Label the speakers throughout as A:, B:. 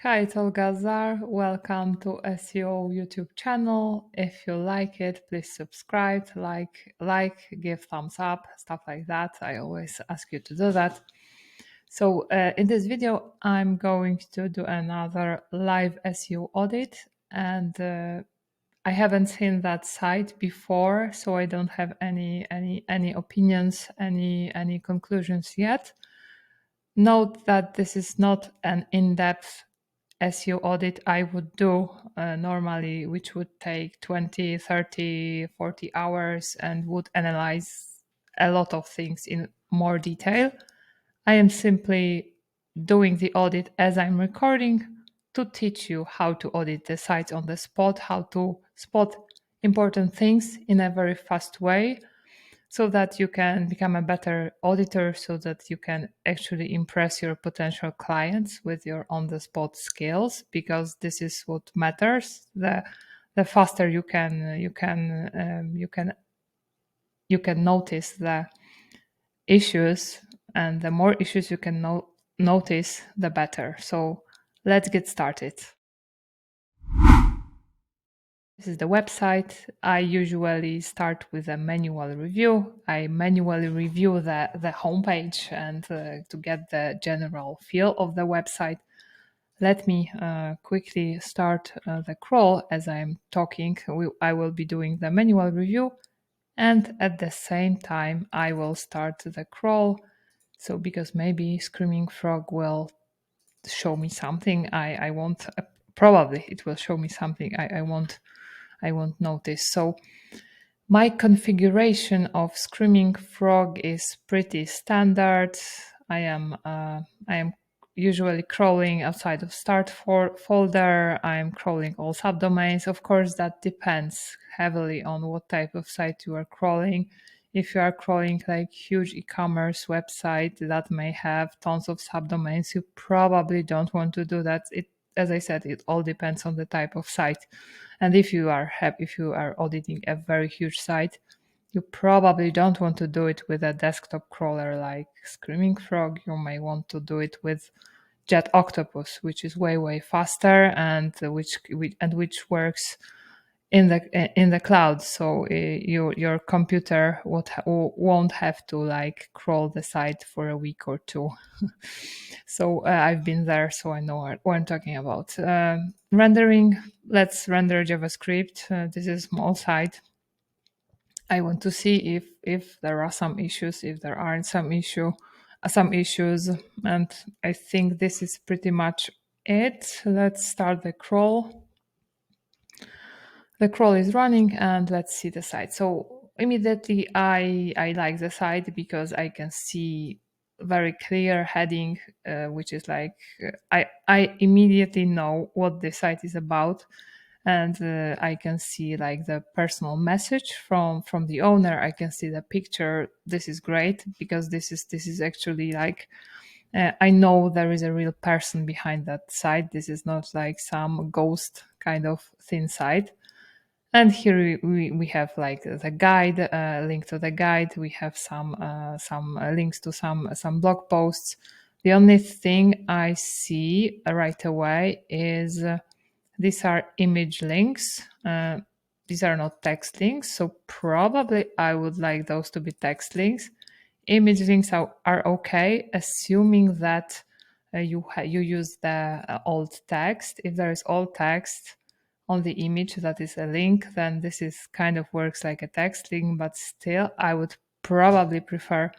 A: Hi, it's Olga Zarr. Welcome to SEO YouTube channel. If you like it, please subscribe, give thumbs up, stuff like that. I always ask you to do that. So in this video, I'm going to do another live SEO audit, and I haven't seen that site before, so I don't have any opinions, any conclusions yet. Note that this is not an in-depth SEO audit I would do normally, which would take 20, 30, 40 hours and would analyze a lot of things in more detail. I am simply doing the audit as I'm recording to teach you how to audit the sites on the spot, how to spot important things in a very fast way so that you can become a better auditor, so that you can actually impress your potential clients with your on-the-spot skills, because this is what matters. The faster you can notice the issues, and the more issues you can notice, the better. So let's get started. This is the website. I usually start with a manual review. I manually review the homepage and to get the general feel of the website. Let me quickly start the crawl as I'm talking. I will be doing the manual review, and at the same time I will start the crawl. So because maybe Screaming Frog will show me something I won't, probably it will show me something I won't notice. So my configuration of Screaming Frog is pretty standard. I am usually crawling outside of start folder. I'm crawling all subdomains. Of course, that depends heavily on what type of site you are crawling. If you are crawling like huge e-commerce website that may have tons of subdomains, you probably don't want to do that. As I said, it all depends on the type of site. And if you are auditing a very huge site, you probably don't want to do it with a desktop crawler like Screaming Frog. You may want to do it with Jet Octopus, which is way faster and which works in the cloud. So your computer won't have to like crawl the site for a week or two. So I've been there, so I know what I'm talking about. Rendering. Let's render JavaScript. This is a small site. I want to see if there are some issues, if there aren't some issues, and I think this is pretty much it. Let's start the crawl. The crawl is running, and let's see the site. So immediately I like the site because I can see very clear heading, which is like I immediately know what the site is about, and I can see like the personal message from the owner. I can see the picture. This is great because this is actually like I know there is a real person behind that site. This is not like some ghost kind of thin site. And here we have like the guide, link to the guide. We have some links to some blog posts. The only thing I see right away is these are image links. These are not text links, so probably I would like those to be text links. Image links are okay, assuming that you use the alt text. If there is alt text on the image that is a link, then this is kind of works like a text link, but still I would probably prefer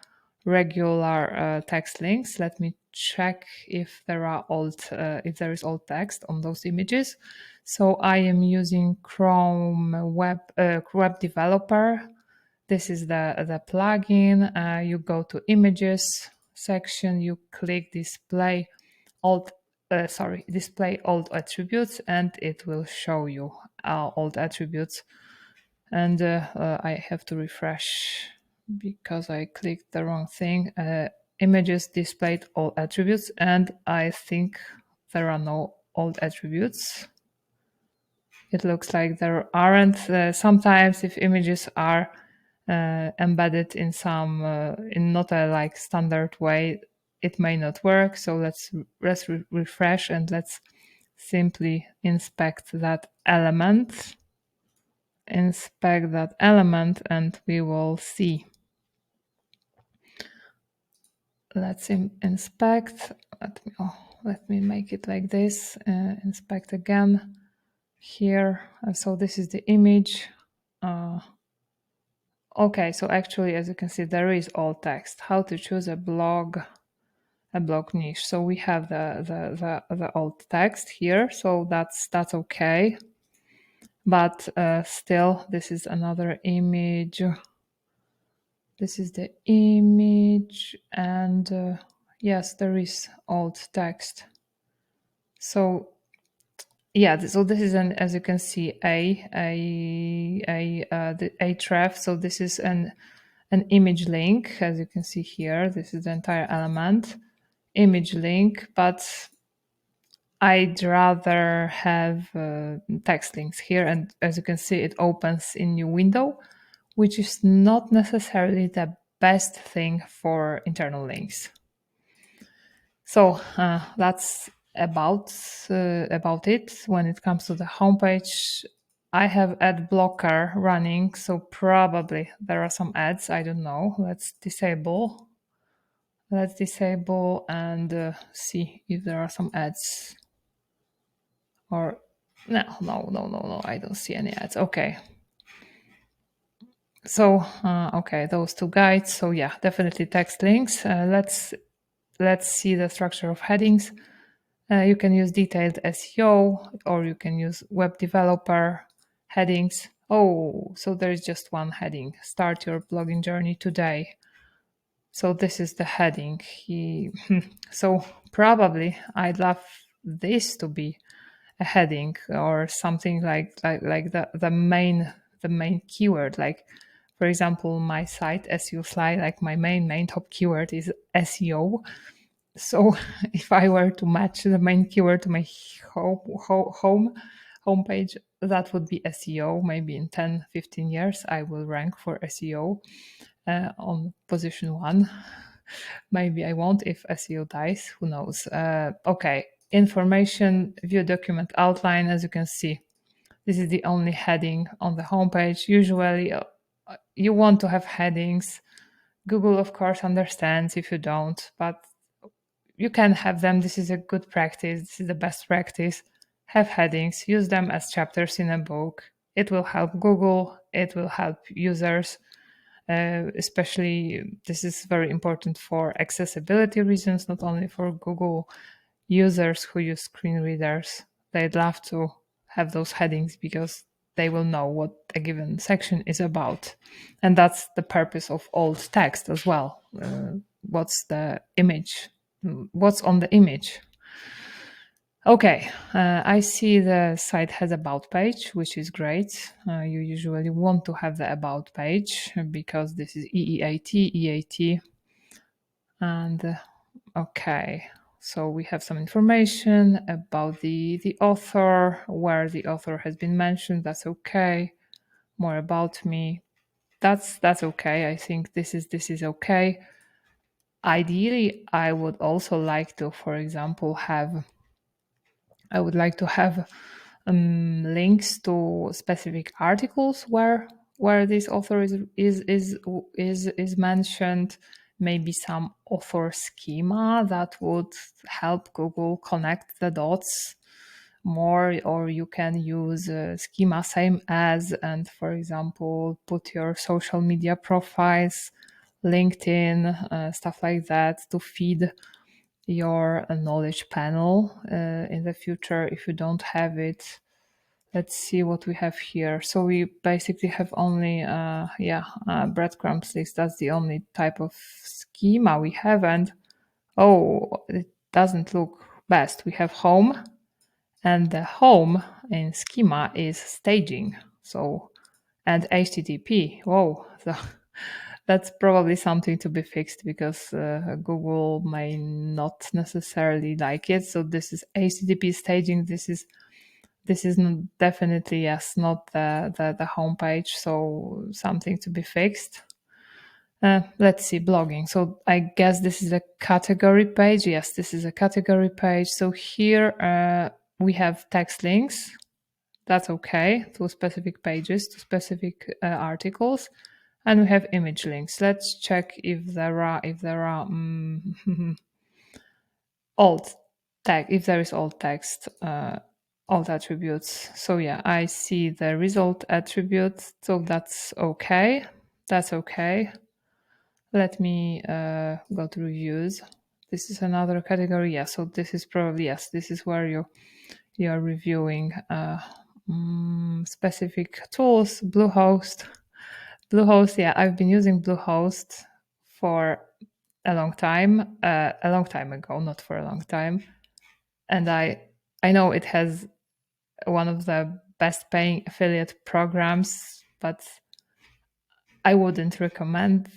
A: regular text links. Let me check if there is alt text on those images. So I am using Chrome Web Developer. This is the plugin. You go to Images section, you click Display Alt attributes, and it will show you alt attributes. And I have to refresh because I clicked the wrong thing. Images displayed all attributes, and I think there are no alt attributes. It looks like there aren't. Sometimes if images are embedded in some in not a like standard way, it may not work. So let's refresh and let's simply inspect that element. Inspect that element and we will see. Let's inspect. Let me make it like this. Inspect again here. So this is the image. Okay, so actually, as you can see, there is alt text. How to choose a blog niche. So we have the alt text here. So that's okay. But still, this is another image. This is the image, and yes, there is alt text. So yeah, so this is as you can see, the href. So this is an image link, as you can see here. This is the entire element, image link, but I'd rather have text links here. And as you can see, it opens in new window, which is not necessarily the best thing for internal links. So that's about it. When it comes to the homepage, I have ad blocker running, so probably there are some ads. I don't know. Let's disable. And see if there are some ads. Or no. I don't see any ads. Okay. So okay, those two guides. So yeah, definitely text links. Let's see the structure of headings. You can use detailed SEO or you can use web developer headings. Oh, so there is just one heading. Start your blogging journey today. So this is the heading. So probably I'd love this to be a heading or something like the main keyword. Like for example, my site SEO slide, like my main top keyword is SEO. So if I were to match the main keyword to my homepage, that would be SEO. Maybe in 10-15 years, I will rank for SEO on position 1. Maybe I won't if SEO dies. Who knows? Okay, information, view document outline. As you can see, this is the only heading on the homepage. Usually, you want to have headings. Google, of course, understands if you don't, but you can have them. This is a good practice. This is the best practice. Have headings, use them as chapters in a book. It will help Google. It will help users. Especially, this is very important for accessibility reasons, not only for Google users who use screen readers. They'd love to have those headings because they will know what a given section is about. And that's the purpose of alt text as well. What's the image? What's on the image? Okay, I see the site has about page, which is great. You usually want to have the about page because this is EEAT. And okay, so we have some information about the author, where the author has been mentioned. That's okay. More about me. That's okay. I think this is okay. Ideally, I would also like to, for example, have links to specific articles where this author is mentioned. Maybe some author schema that would help Google connect the dots more, or you can use schema same as, and for example put your social media profiles, LinkedIn, stuff like that to feed your knowledge panel in the future if you don't have it. Let's see what we have here. So we basically have only breadcrumbs list. That's the only type of schema we have. And oh, it doesn't look best. We have home, and the home in schema is staging. So, and HTTP. Whoa, so that's probably something to be fixed because Google may not necessarily like it. So this is HTTP staging. This is definitely not the homepage. So something to be fixed. Let's see, blogging. So I guess this is a category page. Yes, this is a category page. So here we have text links. That's okay, to specific pages, to specific articles, and we have image links. Let's check if there are alt tag, if there is alt text, alt attributes. So yeah, I see the result attribute, so that's okay. That's okay. Let me go to reviews. This is another category. Yeah, so this is probably, yes, this is where you are reviewing specific tools. Bluehost. Bluehost, yeah, I've been using Bluehost for a long time ago, not for a long time. And I know it has one of the best paying affiliate programs, but I wouldn't recommend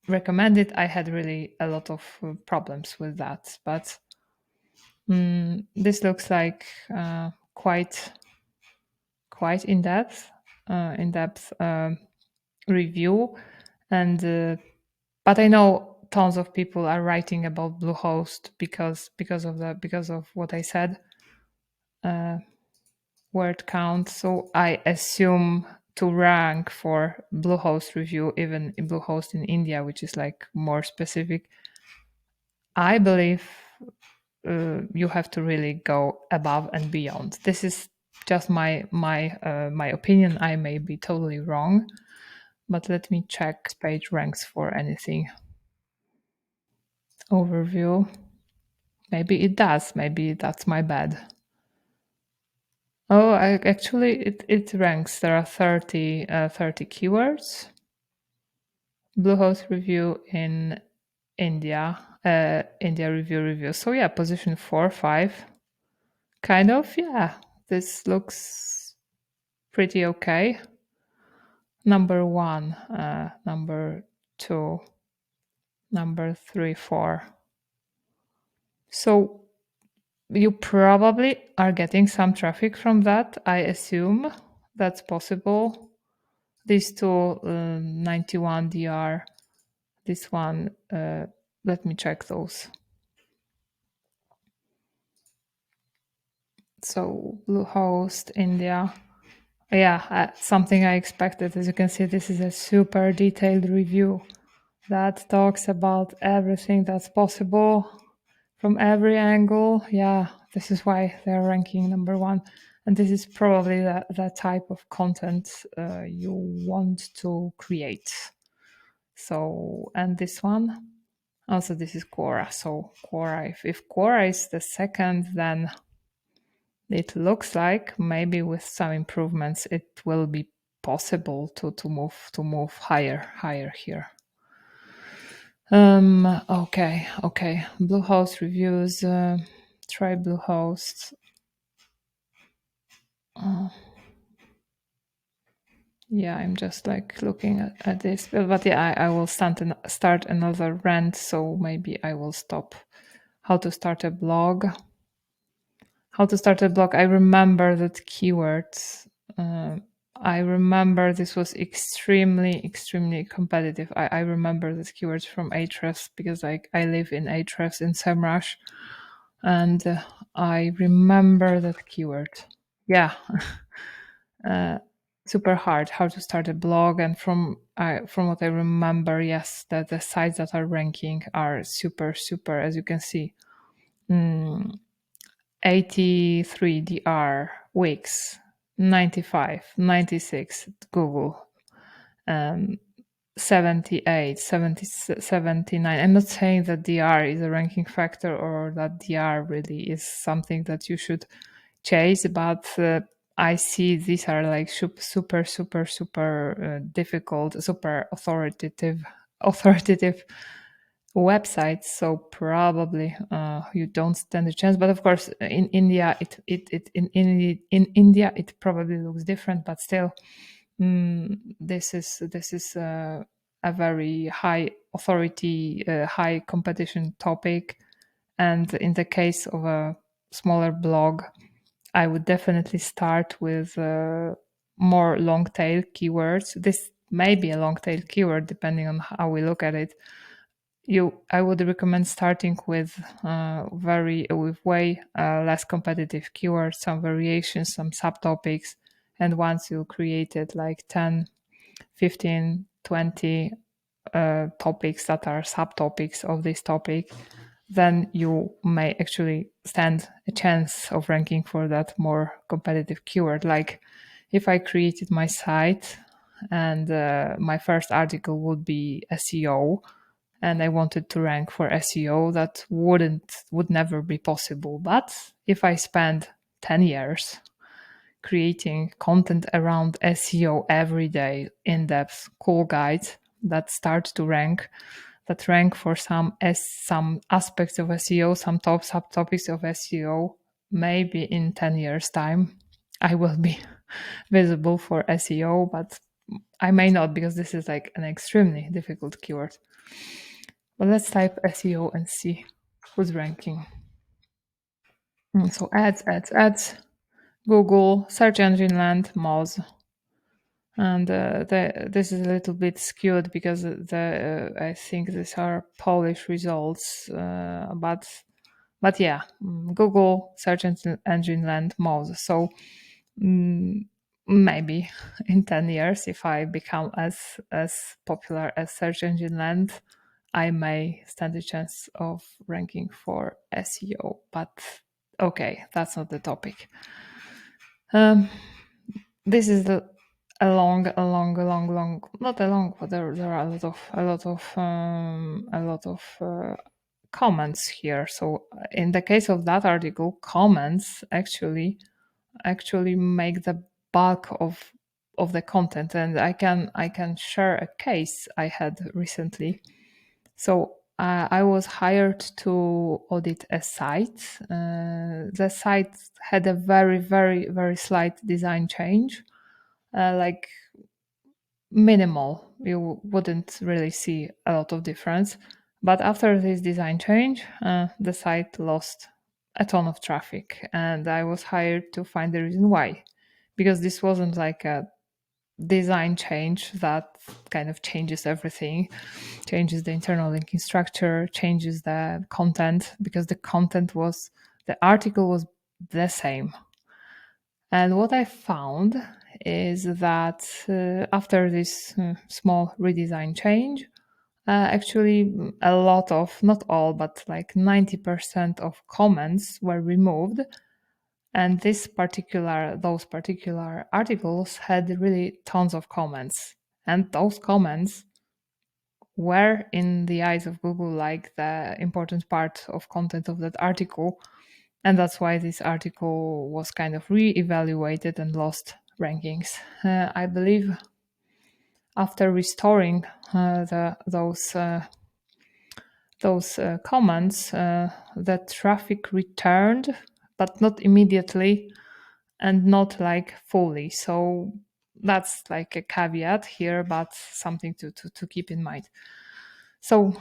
A: it. I had really a lot of problems with that, but this looks like quite in depth review, and but I know tons of people are writing about Bluehost because of what I said, word count. So I assume to rank for Bluehost review, even in Bluehost in India, which is like more specific, I believe you have to really go above and beyond. This is just my opinion. I may be totally wrong, but let me check this page ranks for anything. Overview. Maybe it does. Maybe that's my bad. Oh, actually, it ranks. There are 30 keywords. Bluehost review in India. India review. So yeah, position 4, 5. Kind of, yeah. This looks pretty okay. Number 1, number 2, number 3, 4. So you probably are getting some traffic from that. I assume that's possible. These two, 91 DR, this one, let me check those. So Bluehost, India. Yeah, something I expected. As you can see, this is a super detailed review that talks about everything that's possible from every angle. Yeah, this is why they're ranking number 1. And this is probably the type of content you want to create. So, and this one, also this is Quora. So Quora, if Quora is the second, then it looks like maybe with some improvements, it will be possible to move higher here. Okay. Bluehost reviews. Try Bluehost. Yeah, I'm just like looking at this, but yeah, I will start another rant, so maybe I will stop. How to start a blog. I remember that keywords. I remember this was extremely competitive. I remember these keywords from Ahrefs because I live in Ahrefs in SEMrush, and I remember that keyword. Yeah, super hard. How to start a blog, and from what I remember, yes, that the sites that are ranking are super. As you can see, 83 DR Wix, 95, 96 Google, 78, 70, 79. I'm not saying that DR is a ranking factor or that DR really is something that you should chase, but I see these are like super difficult, super authoritative websites, so probably you don't stand a chance. But of course, in India, in India it probably looks different. But still, this is a very high authority, high competition topic, and in the case of a smaller blog, I would definitely start with more long tail keywords. This may be a long tail keyword depending on how we look at it. I would recommend starting with way less competitive keywords, some variations, some subtopics, and once you created like 10, 15, 20 topics that are subtopics of this topic, then you may actually stand a chance of ranking for that more competitive keyword. Like if I created my site and my first article would be SEO, and I wanted to rank for SEO, that would never be possible. But if I spend 10 years creating content around SEO every day, in-depth, cool guides that start to rank, that rank for some aspects of SEO, some top subtopics of SEO, maybe in 10 years time, I will be visible for SEO, but I may not, because this is like an extremely difficult keyword. But let's type SEO and see who's ranking. So ads, Google, search engine land, Moz. And this is a little bit skewed because I think these are Polish results, but yeah, Google, search engine land, Moz. So maybe in 10 years, if I become as popular as search engine land, I may stand a chance of ranking for SEO. But okay, that's not the topic. This is a long, not a long, but there are a lot of comments here. So in the case of that article, comments actually make the bulk of the content, and I can share a case I had recently. So I was hired to audit a site. The site had a very slight design change, like minimal. You wouldn't really see a lot of difference. But after this design change, the site lost a ton of traffic, and I was hired to find the reason why. Because this wasn't like a design change that kind of changes everything, changes the internal linking structure, changes the content, because the article was the same. And what I found is that after this small redesign change, actually a lot of, not all, but like 90% of comments were removed. And those particular articles had really tons of comments. And those comments were, in the eyes of Google, like the important part of content of that article. And that's why this article was kind of re-evaluated and lost rankings. I believe after restoring those comments, the traffic returned, but not immediately and not like fully. So that's like a caveat here, but something to keep in mind. So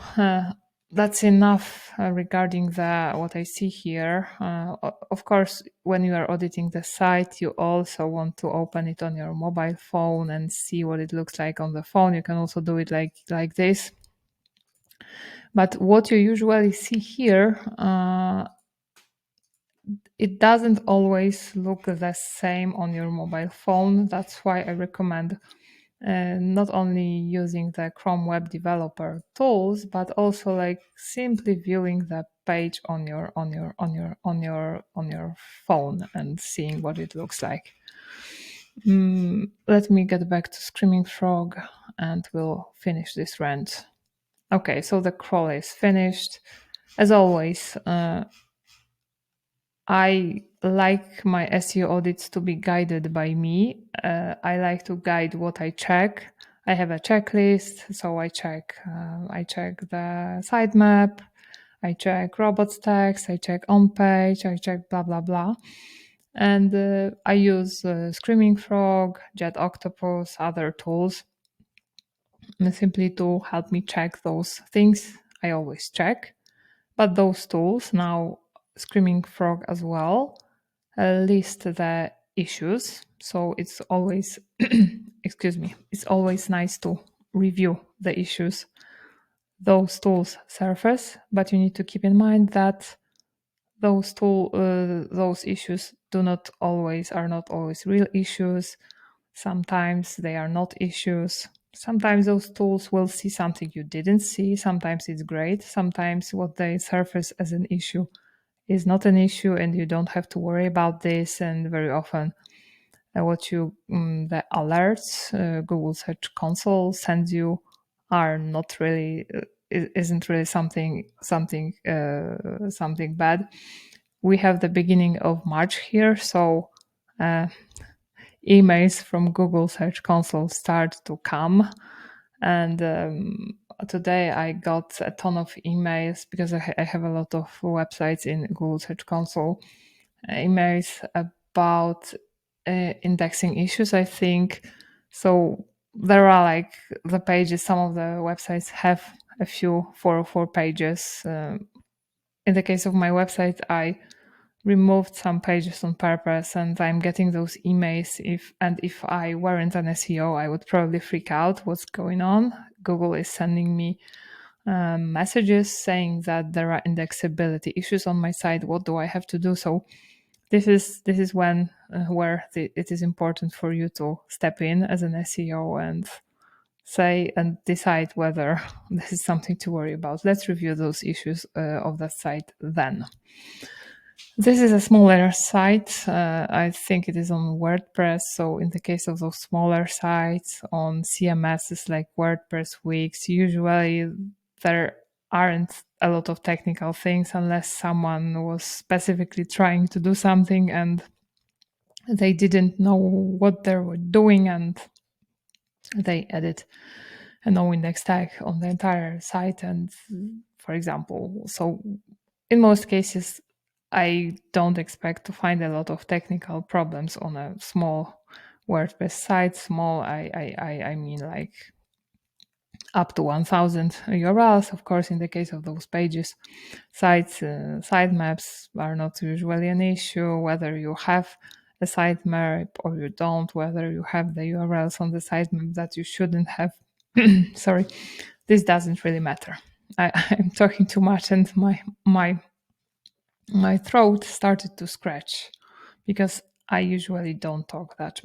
A: that's enough regarding what I see here. Of course, when you are auditing the site, you also want to open it on your mobile phone and see what it looks like on the phone. You can also do it like this. But what you usually see here, it doesn't always look the same on your mobile phone. That's why I recommend not only using the Chrome Web Developer tools, but also like simply viewing the page on your phone and seeing what it looks like. Let me get back to Screaming Frog and we'll finish this rant. Okay, so the crawl is finished. As always, I like my SEO audits to be guided by me. I like to guide what I check. I have a checklist, so I check the sitemap, I check robots text, I check on page, I check blah blah blah, and I use Screaming Frog, Jet Octopus, other tools, simply to help me check those things I always check. But those tools, now Screaming Frog as well, list the issues. So it's always, excuse me, it's always nice to review the issues those tools surface, but you need to keep in mind that those issues are not always real issues. Sometimes they are not issues. Sometimes those tools will see something you didn't see. Sometimes it's great. Sometimes what they surface as an issue is not an issue, and you don't have to worry about this. And very often, the alerts Google Search Console sends you are not really isn't really something bad. We have the beginning of March here, so uh, emails from Google Search Console start to come. And today I got a ton of emails because I have a lot of websites in Google Search Console, emails about indexing issues, I think. So there are like the pages, some of the websites have a few 404 pages. In the case of my website, I removed some pages on purpose, and I'm getting those emails. If I weren't an SEO, I would probably freak out. What's going on? Google is sending me messages saying that there are indexability issues on my site. What do I have to do? So this is when it is important for you to step in as an SEO and say and decide whether this is something to worry about. Let's review those issues of that site then. This is a smaller site. I think it is on WordPress. So in the case of those smaller sites on CMSs like WordPress, Wix, usually there aren't a lot of technical things unless someone was specifically trying to do something and they didn't know what they were doing, and they added a no index tag on the entire site. And for example, so in most cases, I don't expect to find a lot of technical problems on a small WordPress site. Small, I mean like up to 1,000 URLs. Of course, in the case of those pages, sites, sitemaps are not usually an issue. Whether you have a sitemap or you don't, whether you have the URLs on the sitemap that you shouldn't have, sorry, this doesn't really matter. I'm talking too much, and my throat started to scratch because I usually don't talk that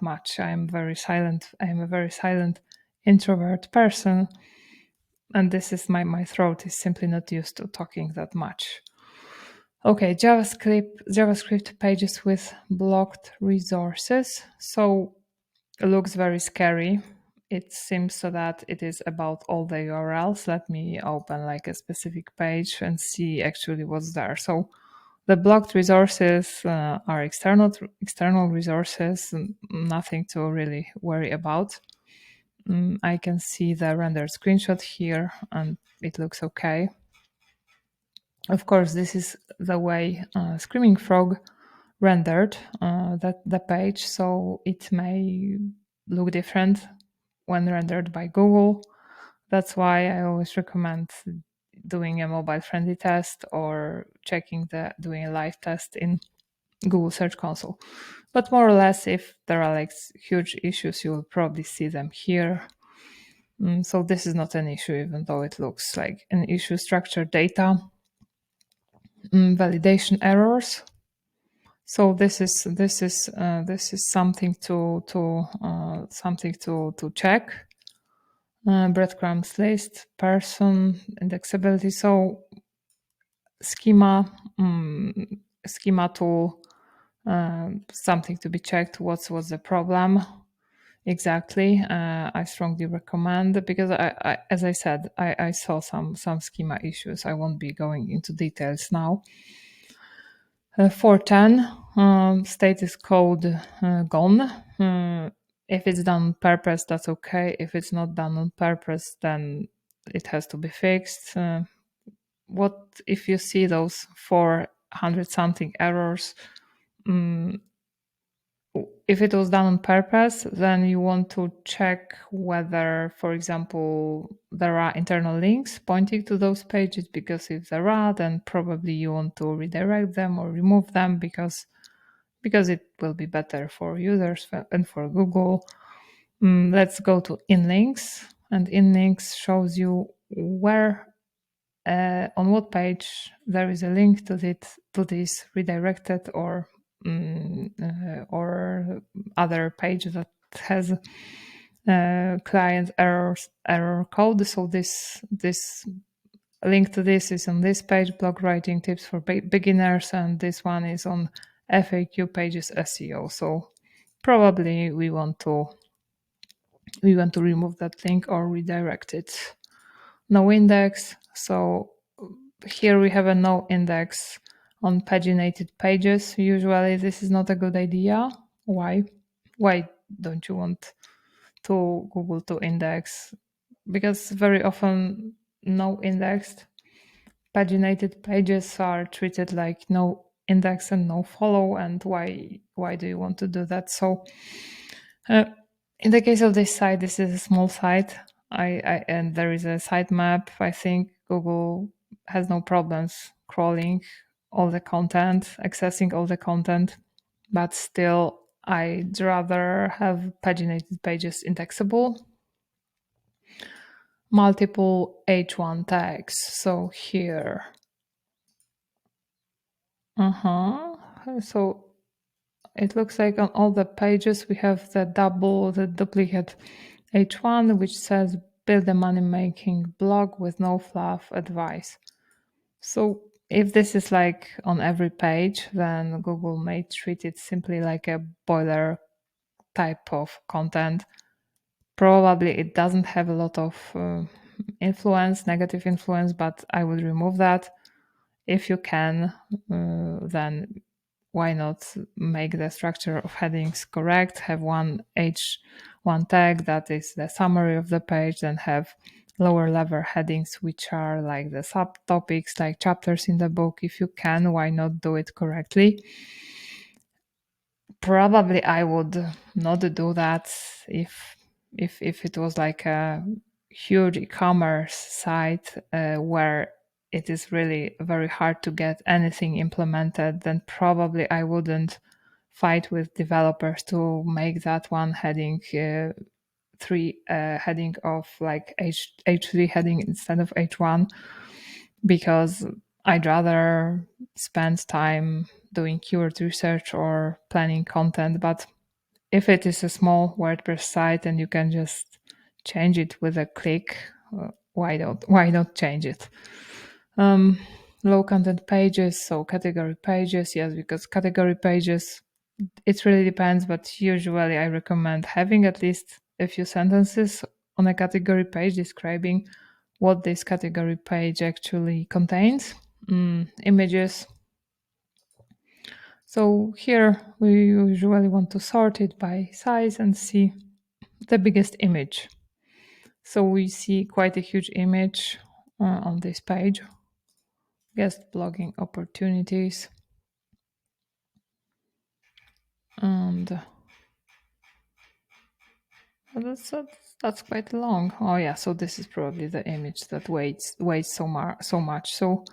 A: much. I'm very silent. I am a very silent introvert person, and this is my throat is simply not used to talking that much. Okay, JavaScript pages with blocked resources. So it looks very scary. It seems so that it is about all the URLs. Let me open like a specific page and see actually what's there. So the blocked resources are external resources, nothing to really worry about. I can see the rendered screenshot here and it looks okay. Of course, this is the way Screaming Frog rendered the page, so it may look different when rendered by Google. That's why I always recommend doing a mobile friendly test or doing a live test in Google Search Console. But more or less, if there are like huge issues, you will probably see them here. So this is not an issue, even though it looks like an issue. Structured data, validation errors. So this is something to check. Breadcrumbs list, person, indexability. So schema tool, something to be checked. What's the problem exactly? I strongly recommend, because as I said, I saw some schema issues. I won't be going into details now. 410, status code gone. If it's done on purpose, that's okay. If it's not done on purpose, then it has to be fixed. What if you see those 400 something errors? If it was done on purpose, then you want to check whether, for example, there are internal links pointing to those pages, because if there are, then probably you want to redirect them or remove them because it will be better for users and for Google. Let's go to inlinks, and inlinks shows you where on what page there is a link to this redirected or other page that has client error code. So this link to this is on this page, blog writing tips for beginners, and this one is on FAQ pages SEO. So probably we want to remove that link or redirect it. No index. So here we have a no index on paginated pages. Usually this is not a good idea. Why? Why don't you want to Google to index? Because very often no indexed paginated pages are treated like no index and no follow. And why do you want to do that? So uh, in the case of this site, this is a small site. And there is a sitemap. I think Google has no problems crawling all the content, accessing all the content, but still I'd rather have paginated pages indexable. Multiple H1 tags. So here. So it looks like on all the pages we have the duplicate H1, which says build a money making blog with no fluff advice. So if this is like on every page, then Google may treat it simply like a boiler type of content. Probably it doesn't have a lot of influence, negative influence, but I will remove that. If you can, then why not make the structure of headings correct? Have one H1 tag that is the summary of the page, then have lower level headings, which are like the subtopics, like chapters in the book. If you can, why not do it correctly? Probably I would not do that if it was like a huge e-commerce site where it is really very hard to get anything implemented. Then probably I wouldn't fight with developers to make that one heading three heading of like H3 heading instead of H1, because I'd rather spend time doing keyword research or planning content. But if it is a small WordPress site and you can just change it with a click, why not change it? Low content pages, so category pages, yes, because category pages, it really depends, but usually I recommend having at least a few sentences on a category page describing what this category page actually contains. Images. So here we usually want to sort it by size and see the biggest image. So we see quite a huge image on this page. Guest blogging opportunities. And that's quite long. Oh yeah, so this is probably the image that weighs so much. So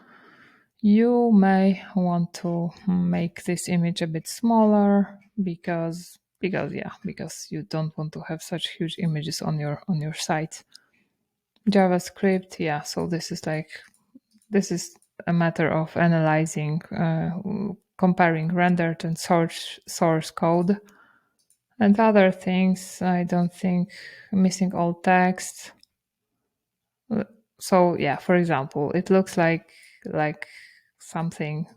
A: you may want to make this image a bit smaller because you don't want to have such huge images on your site. JavaScript, yeah. So this is a matter of analyzing, comparing rendered and source code. And other things, I don't think, missing all text. So yeah, for example, it looks like something.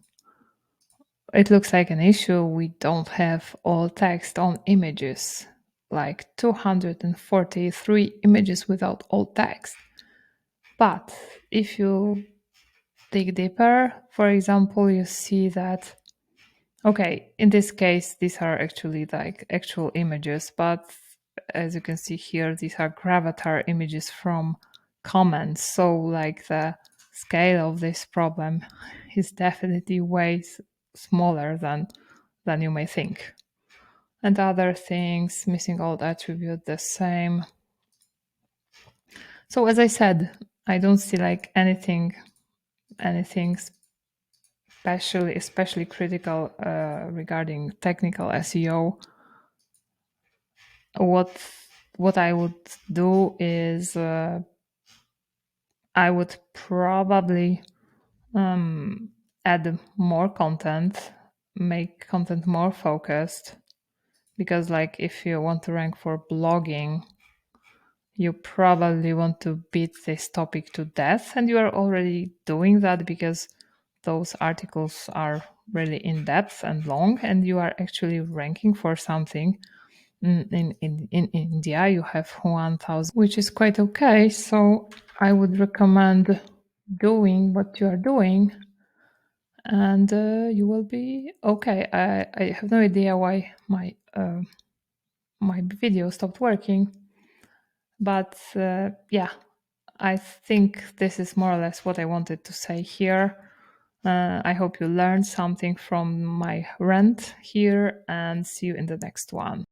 A: It looks like an issue. We don't have all text on images, like 243 images without all text. But if you dig deeper, for example, you see that, okay, in this case, these are actually like actual images, but as you can see here, these are gravatar images from comments. So like the scale of this problem is definitely way smaller than you may think. And other things, missing old attribute, the same. So as I said, I don't see like anything especially critical regarding technical SEO. What I would do is I would probably add more content, make content more focused, because like if you want to rank for blogging, you probably want to beat this topic to death, and you are already doing that because those articles are really in depth and long, and you are actually ranking for something. In India, you have 1,000, which is quite okay. So I would recommend doing what you are doing, and you will be okay. I have no idea why my video stopped working, but yeah, I think this is more or less what I wanted to say here. I hope you learned something from my rant here, and see you in the next one.